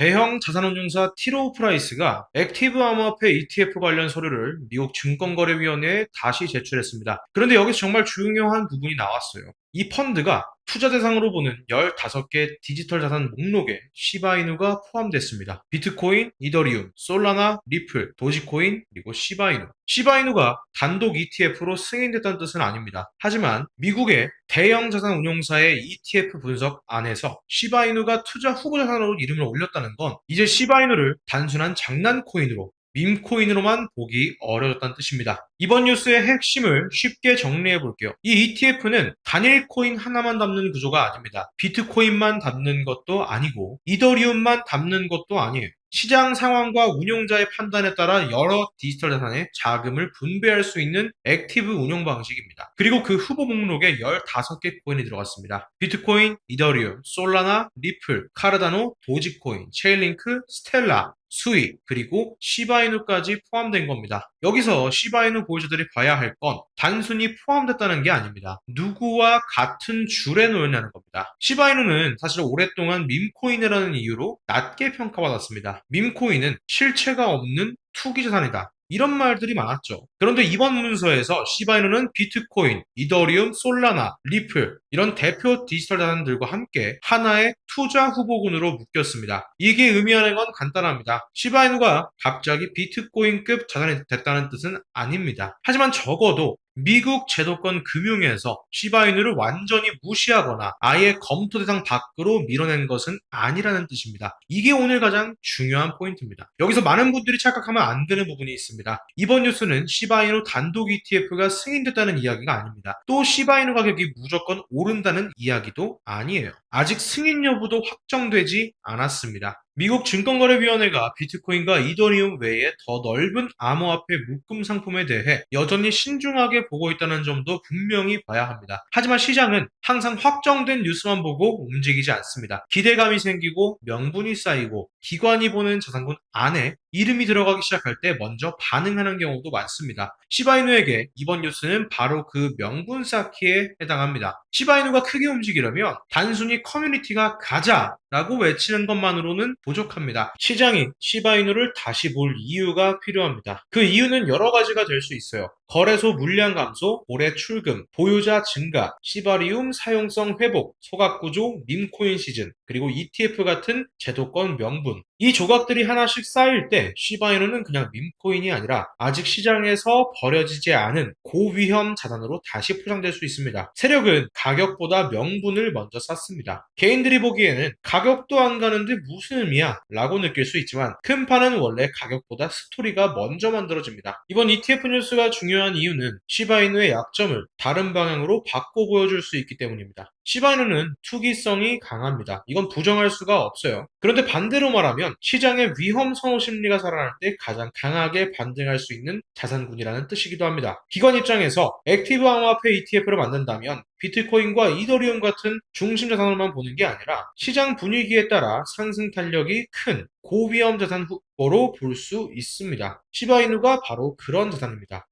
대형 자산운용사 티로우 프라이스가 액티브 암호화폐 ETF 관련 서류를 미국 증권거래위원회에 다시 제출했습니다. 그런데 여기서 정말 중요한 부분이 나왔어요. 이 펀드가 투자 대상으로 보는 15개 디지털 자산 목록에 시바이누가 포함됐습니다. 비트코인, 이더리움, 솔라나, 리플, 도지코인, 그리고 시바이누. 시바이누가 단독 ETF로 승인됐다는 뜻은 아닙니다. 하지만 미국의 대형 자산 운용사의 ETF 분석 안에서 시바이누가 투자 후보 자산으로 이름을 올렸다는 건 이제 시바이누를 단순한 장난코인으로 밈코인으로만 보기 어려졌다는 뜻입니다. 이번 뉴스의 핵심을 쉽게 정리해 볼게요. 이 ETF는 단일 코인 하나만 담는 구조가 아닙니다. 비트코인만 담는 것도 아니고 이더리움만 담는 것도 아니에요. 시장 상황과 운용자의 판단에 따라 여러 디지털 자산에 자금을 분배할 수 있는 액티브 운용 방식입니다. 그리고 그 후보 목록에 15개 코인이 들어갔습니다. 비트코인, 이더리움, 솔라나, 리플, 카르다노, 도지코인, 체인링크, 스텔라, 수익, 그리고 시바이누까지 포함된 겁니다. 여기서 시바이누 보유자들이 봐야 할 건 단순히 포함됐다는 게 아닙니다. 누구와 같은 줄에 놓였냐는 겁니다. 시바이누는 사실 오랫동안 밈코인이라는 이유로 낮게 평가받았습니다. 밈코인은 실체가 없는 투기 자산이다. 이런 말들이 많았죠. 그런데 이번 문서에서 시바이누는 비트코인, 이더리움, 솔라나, 리플 이런 대표 디지털 자산들과 함께 하나의 투자 후보군으로 묶였습니다. 이게 의미하는 건 간단합니다. 시바이누가 갑자기 비트코인급 자산이 됐다는 뜻은 아닙니다. 하지만 적어도 미국 제도권 금융에서 시바이누를 완전히 무시하거나 아예 검토 대상 밖으로 밀어낸 것은 아니라는 뜻입니다. 이게 오늘 가장 중요한 포인트입니다. 여기서 많은 분들이 착각하면 안 되는 부분이 있습니다. 이번 뉴스는 시바이누 단독 ETF가 승인됐다는 이야기가 아닙니다. 또 시바이누 가격이 무조건 오른다는 이야기도 아니에요. 아직 승인 여부도 확정되지 않았습니다. 미국 증권거래위원회가 비트코인과 이더리움 외에 더 넓은 암호화폐 묶음 상품에 대해 여전히 신중하게 보고 있다는 점도 분명히 봐야 합니다. 하지만 시장은 항상 확정된 뉴스만 보고 움직이지 않습니다. 기대감이 생기고 명분이 쌓이고 기관이 보는 자산군 안에 이름이 들어가기 시작할 때 먼저 반응하는 경우도 많습니다. 시바이누에게 이번 뉴스는 바로 그 명분 쌓기에 해당합니다. 시바이누가 크게 움직이려면 단순히 커뮤니티가 가자라고 외치는 것만으로는 부족합니다. 시장이 시바이누를 다시 볼 이유가 필요합니다. 그 이유는 여러 가지가 될 수 있어요. 거래소 물량 감소, 올해 출금, 보유자 증가, 시바리움 사용성 회복, 소각구조, 밈코인 시즌, 그리고 ETF 같은 제도권 명분. 이 조각들이 하나씩 쌓일 때 시바이누는 그냥 밈코인이 아니라 아직 시장에서 버려지지 않은 고위험 자산으로 다시 포장될 수 있습니다. 세력은 가격보다 명분을 먼저 쌓습니다. 개인들이 보기에는 가격도 안 가는데 무슨 의미야? 라고 느낄 수 있지만 큰 판은 원래 가격보다 스토리가 먼저 만들어집니다. 이번 ETF 뉴스가 중요한 이유는 시바이누의 약점을 다른 방향으로 바꿔 보여줄 수 있기 때문입니다. 시바이누는 투기성이 강합니다. 이건 부정할 수가 없어요. 그런데 반대로 말하면 시장의 위험 선호 심리가 살아날 때 가장 강하게 반등할 수 있는 자산군이라는 뜻이기도 합니다. 기관 입장에서 액티브 암호화폐 ETF를 만든다면 비트코인과 이더리움 같은 중심 자산으로만 보는 게 아니라 시장 분위기에 따라 상승 탄력이 큰 고위험 자산 후보로 볼 수 있습니다. 시바이누가 바로 그런 자산입니다.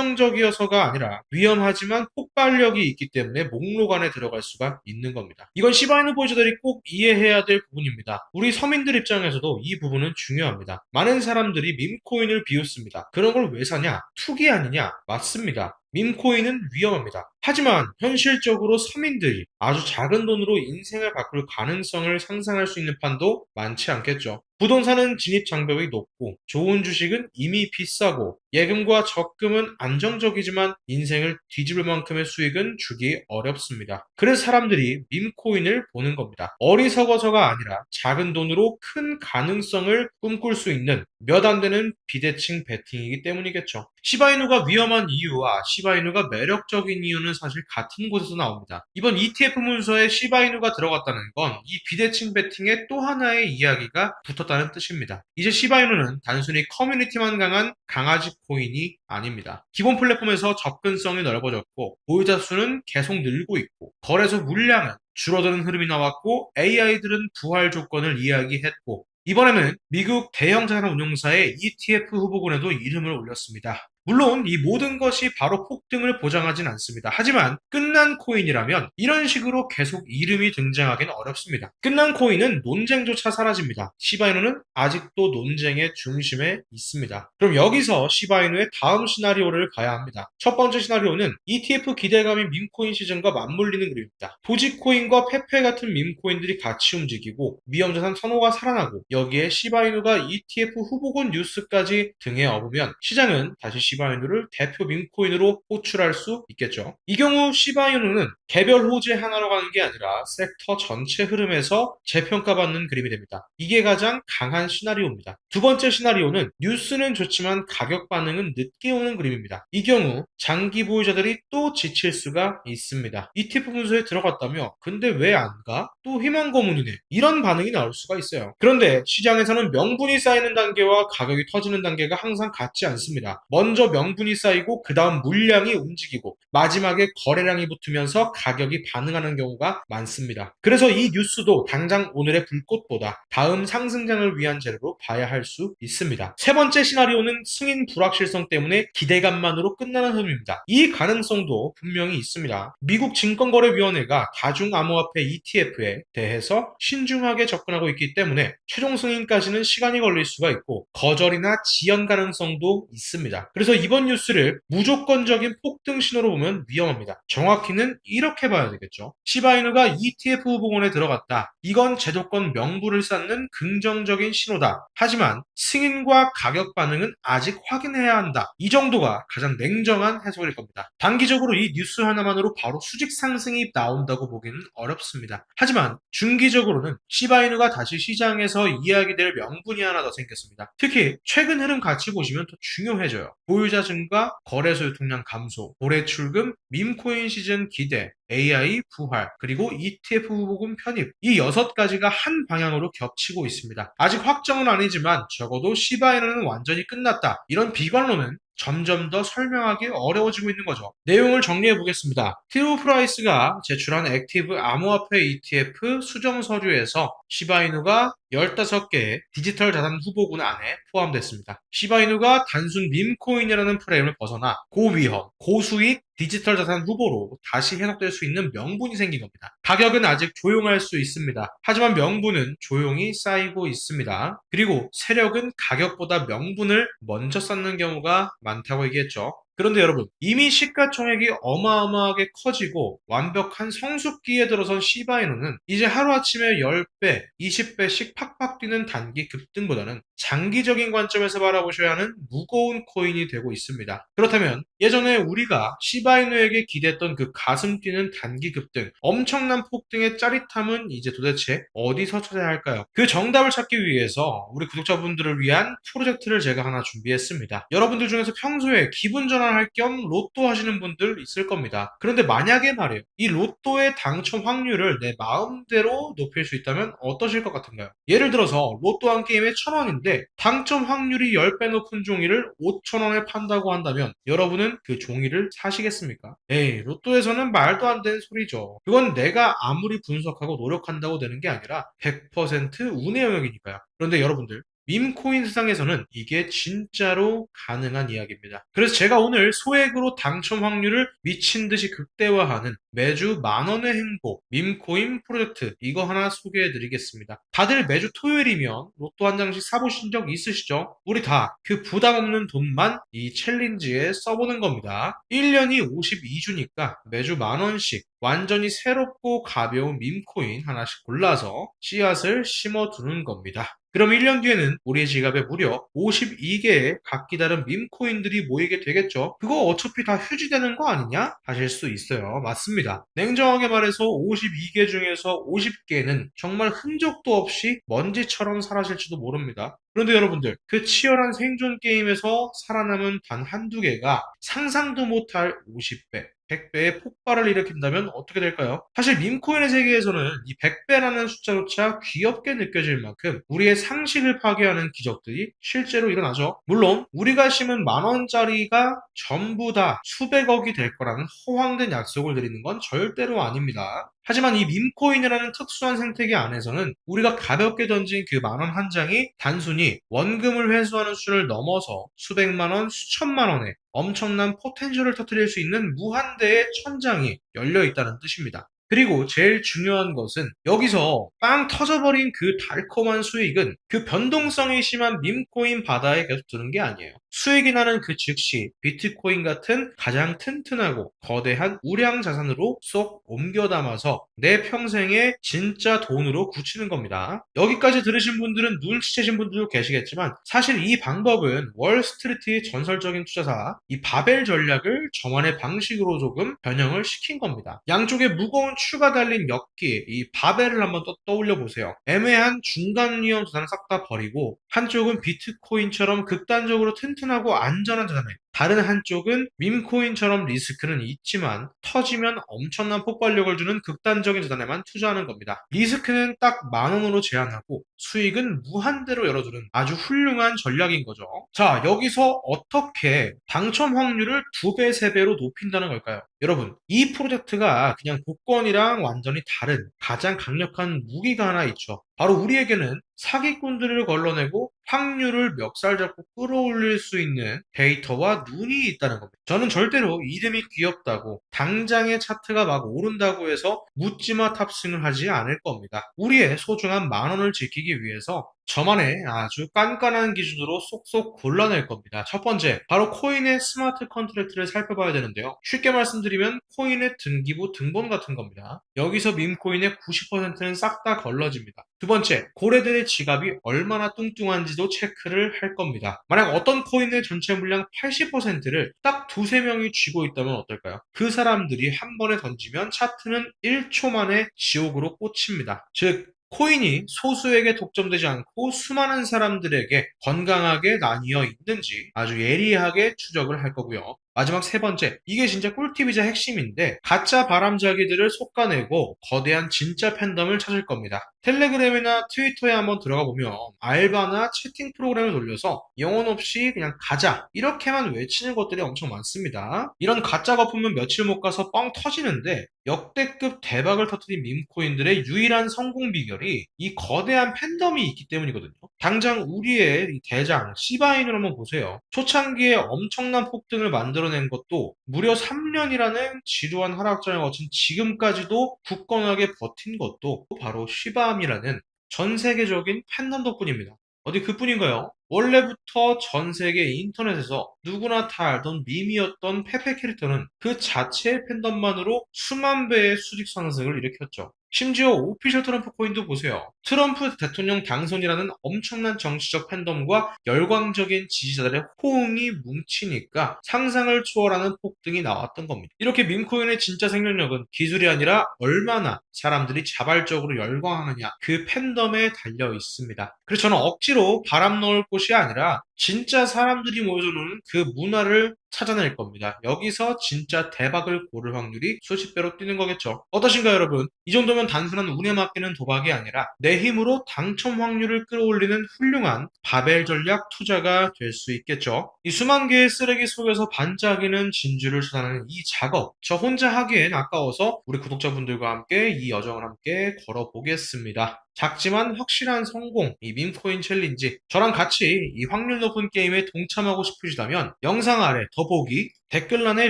안정적이어서가 아니라 위험하지만 폭발력이 있기 때문에 목록 안에 들어갈 수가 있는 겁니다. 이건 시바이누 보유자들이 꼭 이해해야 될 부분입니다. 우리 서민들 입장에서도 이 부분은 중요합니다. 많은 사람들이 밈코인을 비웃습니다. 그런 걸 왜 사냐? 투기 아니냐? 맞습니다. 밈코인은 위험합니다. 하지만 현실적으로 서민들이 아주 작은 돈으로 인생을 바꿀 가능성을 상상할 수 있는 판도 많지 않겠죠. 부동산은 진입 장벽이 높고 좋은 주식은 이미 비싸고 예금과 적금은 안정적이지만 인생을 뒤집을 만큼의 수익은 주기 어렵습니다. 그래서 사람들이 밈코인을 보는 겁니다. 어리석어서가 아니라 작은 돈으로 큰 가능성을 꿈꿀 수 있는 몇 안 되는 비대칭 베팅이기 때문이겠죠. 시바이누가 위험한 이유와 시바이누가 매력적인 이유는 사실 같은 곳에서 나옵니다. 이번 ETF 문서에 시바이누가 들어갔다는 건 이 비대칭 베팅의 또 하나의 이야기가 붙었다는 뜻입니다. 이제 시바이누는 단순히 커뮤니티만 강한 강아지 코인이 아닙니다. 기본 플랫폼에서 접근성이 넓어졌고 보유자 수는 계속 늘고 있고 거래소 물량은 줄어드는 흐름이 나왔고 AI들은 부활 조건을 이야기했고 이번에는 미국 대형 자산 운용사의 ETF 후보군에도 이름을 올렸습니다. 물론 이 모든 것이 바로 폭등을 보장하진 않습니다. 하지만 끝난 코인이라면 이런 식으로 계속 이름이 등장하기는 어렵습니다. 끝난 코인은 논쟁조차 사라집니다. 시바이누는 아직도 논쟁의 중심에 있습니다. 그럼 여기서 시바이누의 다음 시나리오를 봐야 합니다. 첫 번째 시나리오는 ETF 기대감인 밈코인 시즌과 맞물리는 그림입니다. 도지코인과 페페 같은 밈코인들이 같이 움직이고 위험자산 선호가 살아나고 여기에 시바이누가 ETF 후보군 뉴스까지 등에 업으면 시장은 다시 시바이누를 대표 밈코인으로 호출할 수 있겠죠. 이 경우 시바이누는 개별 호재 하나로 가는 게 아니라 섹터 전체 흐름에서 재평가받는 그림이 됩니다. 이게 가장 강한 시나리오입니다. 두 번째 시나리오는 뉴스는 좋지만 가격 반응은 늦게 오는 그림입니다. 이 경우 장기 보유자들이 또 지칠 수가 있습니다. ETF 분수에 들어갔다며 근데 왜 안 가? 또 희망 고문이네. 이런 반응이 나올 수가 있어요. 그런데 시장에서는 명분이 쌓이는 단계와 가격이 터지는 단계가 항상 같지 않습니다. 먼저 명분이 쌓이고 그 다음 물량이 움직이고 마지막에 거래량이 붙으면서 가격이 반응하는 경우가 많습니다. 그래서 이 뉴스도 당장 오늘의 불꽃보다 다음 상승장을 위한 재료로 봐야 할 수 있습니다. 세 번째 시나리오는 승인 불확실성 때문에 기대감만으로 끝나는 흐름입니다. 이 가능성도 분명히 있습니다. 미국 증권거래위원회가 다중암호화폐 ETF에 대해서 신중하게 접근하고 있기 때문에 최종 승인까지는 시간이 걸릴 수가 있고 거절이나 지연 가능성도 있습니다. 그래서 이번 뉴스를 무조건적인 폭등 신호로 보면 위험합니다. 정확히는 이렇게 봐야 되겠죠. 시바이누가 ETF 후보군에 들어갔다. 이건 제도권 명분을 쌓는 긍정적인 신호다. 하지만 승인과 가격 반응은 아직 확인해야 한다. 이 정도가 가장 냉정한 해석일 겁니다. 단기적으로 이 뉴스 하나만으로 바로 수직 상승이 나온다고 보기는 어렵습니다. 하지만 중기적으로는 시바이누가 다시 시장에서 이야기될 명분이 하나 더 생겼습니다. 특히 최근 흐름 같이 보시면 더 중요해져요. 보유자 증가, 거래소 유통량 감소, 고래 출금, 밈코인 시즌 기대, AI 부활, 그리고 ETF 후보군 편입, 이 6가지가 한 방향으로 겹치고 있습니다. 아직 확정은 아니지만 적어도 시바이누는 완전히 끝났다. 이런 비관론은 점점 더 설명하기 어려워지고 있는 거죠. 내용을 정리해 보겠습니다. 티로 프라이스가 제출한 액티브 암호화폐 ETF 수정 서류에서 시바이누가 15개의 디지털 자산 후보군 안에 포함됐습니다. 시바이누가 단순 밈코인이라는 프레임을 벗어나 고위험, 고수익 디지털 자산 후보로 다시 해석될 수 있는 명분이 생긴 겁니다. 가격은 아직 조용할 수 있습니다. 하지만 명분은 조용히 쌓이고 있습니다. 그리고 세력은 가격보다 명분을 먼저 쌓는 경우가 많다고 얘기했죠. 그런데 여러분, 이미 시가총액이 어마어마하게 커지고 완벽한 성숙기에 들어선 시바이누는 이제 하루아침에 10배, 20배씩 팍팍 뛰는 단기 급등보다는 장기적인 관점에서 바라보셔야 하는 무거운 코인이 되고 있습니다. 그렇다면 예전에 우리가 시바이누에게 기대했던 그 가슴 뛰는 단기 급등, 엄청난 폭등의 짜릿함은 이제 도대체 어디서 찾아야 할까요? 그 정답을 찾기 위해서 우리 구독자분들을 위한 프로젝트를 제가 하나 준비했습니다. 여러분들 중에서 평소에 기분 전환할 겸 로또 하시는 분들 있을 겁니다. 그런데 만약에 말이에요, 이 로또의 당첨 확률을 내 마음대로 높일 수 있다면 어떠실 것 같은가요? 예를 들어서 로또 한 게임에 1,000원인데 당첨 확률이 10배 높은 종이를 5,000원에 판다고 한다면 여러분은 그 종이를 사시겠습니까? 에이, 로또에서는 말도 안 되는 소리죠. 그건 내가 아무리 분석하고 노력한다고 되는 게 아니라 100% 운의 영역이니까요. 그런데 여러분들, 밈코인 세상에서는 이게 진짜로 가능한 이야기입니다. 그래서 제가 오늘 소액으로 당첨 확률을 미친 듯이 극대화하는 매주 10,000원의 행복 밈코인 프로젝트, 이거 하나 소개해 드리겠습니다. 다들 매주 토요일이면 로또 한 장씩 사보신 적 있으시죠? 우리 다 그 부담 없는 돈만 이 챌린지에 써보는 겁니다. 1년이 52주니까 매주 10,000원씩 완전히 새롭고 가벼운 밈코인 하나씩 골라서 씨앗을 심어두는 겁니다. 그럼 1년 뒤에는 우리의 지갑에 무려 52개의 각기 다른 밈코인들이 모이게 되겠죠. 그거 어차피 다 휴지되는 거 아니냐? 하실 수 있어요. 맞습니다. 냉정하게 말해서 52개 중에서 50개는 정말 흔적도 없이 먼지처럼 사라질지도 모릅니다. 그런데 여러분들, 그 치열한 생존 게임에서 살아남은 단 한두 개가 상상도 못할 50배, 100배의 폭발을 일으킨다면 어떻게 될까요? 사실 밈코인의 세계에서는 이 100배라는 숫자조차 귀엽게 느껴질 만큼 우리의 상식을 파괴하는 기적들이 실제로 일어나죠. 물론 우리가 심은 10,000원짜리가 전부 다 수백억이 될 거라는 허황된 약속을 드리는 건 절대로 아닙니다. 하지만 이 밈코인이라는 특수한 생태계 안에서는 우리가 가볍게 던진 그 만 원 한 장이 단순히 원금을 회수하는 수준을 넘어서 수백만 원, 수천만 원의 엄청난 포텐셜을 터뜨릴 수 있는 무한대의 천장이 열려 있다는 뜻입니다. 그리고 제일 중요한 것은 여기서 빵 터져버린 그 달콤한 수익은 그 변동성이 심한 밈코인 바다에 계속 드는 게 아니에요. 수익이 나는 그 즉시 비트코인 같은 가장 튼튼하고 거대한 우량 자산으로 쏙 옮겨 담아서 내 평생에 진짜 돈으로 굳히는 겁니다. 여기까지 들으신 분들은 눈치채신 분들도 계시겠지만 사실 이 방법은 월스트리트의 전설적인 투자사 이 바벨 전략을 저만의 방식으로 조금 변형을 시킨 겁니다. 양쪽에 무거운 추가 달린 엮기, 이 바벨을 한번 떠올려 보세요. 애매한 중간 위험 자산을 싹 다 버리고 한쪽은 비트코인처럼 극단적으로 튼튼하고 안전한 자산에, 다른 한쪽은 밈코인처럼 리스크는 있지만 터지면 엄청난 폭발력을 주는 극단적인 자산에만 투자하는 겁니다. 리스크는 딱 10,000원으로 제한하고 수익은 무한대로 열어두는 아주 훌륭한 전략인 거죠. 자, 여기서 어떻게 당첨 확률을 2배, 3배로 높인다는 걸까요? 여러분, 이 프로젝트가 그냥 복권이랑 완전히 다른 가장 강력한 무기가 하나 있죠. 바로 우리에게는 사기꾼들을 걸러내고 확률을 멱살 잡고 끌어올릴 수 있는 데이터와 눈이 있다는 겁니다. 저는 절대로 이름이 귀엽다고 당장의 차트가 막 오른다고 해서 묻지마 탑승을 하지 않을 겁니다. 우리의 소중한 10,000원을 지키기 위해서 저만의 아주 깐깐한 기준으로 쏙쏙 골라낼 겁니다. 첫 번째, 바로 코인의 스마트 컨트랙트를 살펴봐야 되는데요. 쉽게 말씀드리면 코인의 등기부 등본 같은 겁니다. 여기서 밈코인의 90%는 싹 다 걸러집니다. 두 번째, 고래들의 지갑이 얼마나 뚱뚱한지도 체크를 할 겁니다. 만약 어떤 코인의 전체 물량 80%를 딱 두세 명이 쥐고 있다면 어떨까요? 그 사람들이 한 번에 던지면 차트는 1초 만에 지옥으로 꽂힙니다. 즉, 코인이 소수에게 독점되지 않고 수많은 사람들에게 건강하게 나뉘어 있는지 아주 예리하게 추적을 할 거고요. 마지막 세 번째, 이게 진짜 꿀팁이자 핵심인데 가짜 바람잡이들을 솎아내고 거대한 진짜 팬덤을 찾을 겁니다. 텔레그램이나 트위터에 한번 들어가 보면 알바나 채팅 프로그램을 돌려서 영혼 없이 그냥 가자 이렇게만 외치는 것들이 엄청 많습니다. 이런 가짜 거품은 며칠 못 가서 뻥 터지는데 역대급 대박을 터뜨린 밈코인들의 유일한 성공 비결이 이 거대한 팬덤이 있기 때문이거든요. 당장 우리의 이 대장 시바인을 한번 보세요. 초창기에 엄청난 폭등을 만들어낸 것도 무려 3년이라는 지루한 하락장을 거친 지금까지도 굳건하게 버틴 것도 바로 시바암이라는 전 세계적인 팬덤 덕분입니다. 어디 그뿐인가요? 원래부터 전 세계 인터넷에서 누구나 다 알던 밈이었던 페페 캐릭터는 그 자체의 팬덤만으로 수만 배의 수직 상승을 일으켰죠. 심지어 오피셜 트럼프 코인도 보세요. 트럼프 대통령 당선이라는 엄청난 정치적 팬덤과 열광적인 지지자들의 호응이 뭉치니까 상상을 초월하는 폭등이 나왔던 겁니다. 이렇게 밈코인의 진짜 생명력은 기술이 아니라 얼마나 사람들이 자발적으로 열광하느냐 그 팬덤에 달려 있습니다. 그래서 저는 억지로 바람 넣을 곳이 아니라 진짜 사람들이 모여드는 그 문화를 찾아낼 겁니다. 여기서 진짜 대박을 고를 확률이 수십 배로 뛰는 거겠죠. 어떠신가요, 여러분? 이 정도면 단순한 운에 맡기는 도박이 아니라 내 힘으로 당첨 확률을 끌어올리는 훌륭한 바벨 전략 투자가 될 수 있겠죠. 이 수만 개의 쓰레기 속에서 반짝이는 진주를 찾아내는 이 작업, 저 혼자 하기엔 아까워서 우리 구독자분들과 함께 이 여정을 함께 걸어보겠습니다. 작지만 확실한 성공, 이 밈코인 챌린지, 저랑 같이 이 확률 높은 게임에 동참하고 싶으시다면 영상 아래 더보기 댓글란에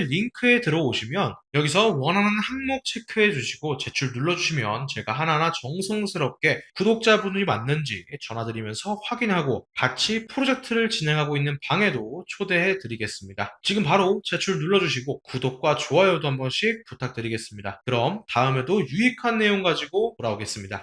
링크에 들어오시면 여기서 원하는 항목 체크해 주시고 제출 눌러주시면 제가 하나하나 정성스럽게 구독자분이 맞는지 전화드리면서 확인하고 같이 프로젝트를 진행하고 있는 방에도 초대해 드리겠습니다. 지금 바로 제출 눌러주시고 구독과 좋아요도 한 번씩 부탁드리겠습니다. 그럼 다음에도 유익한 내용 가지고 돌아오겠습니다.